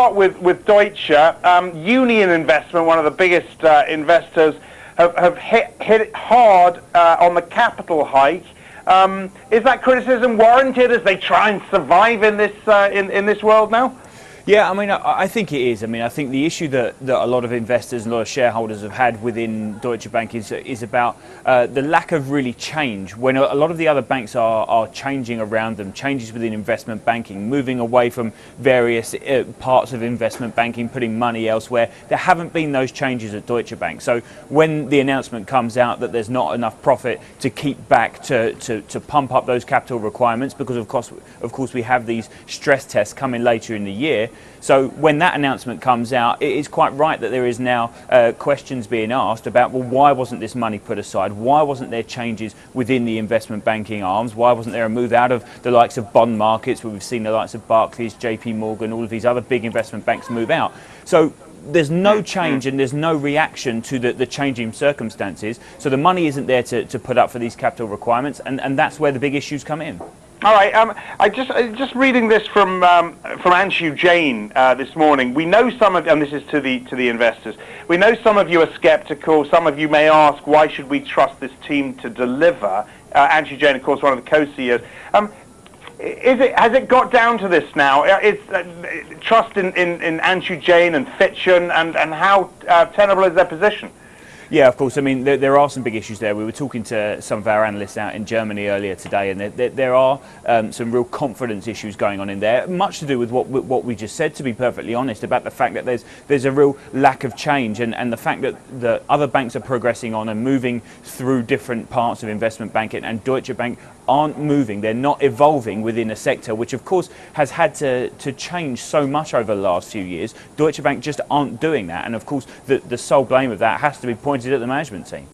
start with Deutsche. Union Investment, one of the biggest investors, have hit it hard on the capital hike. Is that criticism warranted as they try and survive in this in this world now? Yeah, I mean, I think it is. I mean, I think the issue that a lot of investors and a lot of shareholders have had within Deutsche Bank is about the lack of really change. When a lot of the other banks are changing around them, changes within investment banking, moving away from various parts of investment banking, putting money elsewhere, there haven't been those changes at Deutsche Bank. So when the announcement comes out that there's not enough profit to keep back to pump up those capital requirements, because of course we have these stress tests coming later in the year. So when that announcement comes out, it is quite right that there is now questions being asked about, well, why wasn't this money put aside? Why wasn't there changes within the investment banking arms? Why wasn't there a move out of the likes of bond markets, where we've seen the likes of Barclays, JPMorgan, all of these other big investment banks move out? So there's no change and there's no reaction to the changing circumstances. So the money isn't there to put up for these capital requirements, and that's where the big issues come in. All right. I just reading this from Anshu Jain this morning. We know some of, and this is to the investors. We know some of you are sceptical. Some of you may ask, why should we trust this team to deliver? Anshu Jain, of course, one of the co-CEOs. Has it got down to this now? Is trust in Anshu Jain and Fitchin, and how tenable is their position? Yeah, of course. I mean, there are some big issues there. We were talking to some of our analysts out in Germany earlier today, and there are some real confidence issues going on in there, much to do with what we just said, to be perfectly honest, about the fact that there's a real lack of change, and the fact that the other banks are progressing on and moving through different parts of investment banking, and Deutsche Bank aren't moving. They're not evolving within a sector which, of course, has had to change so much over the last few years. Deutsche Bank just aren't doing that, and of course the sole blame of that has to be pointed at the management team.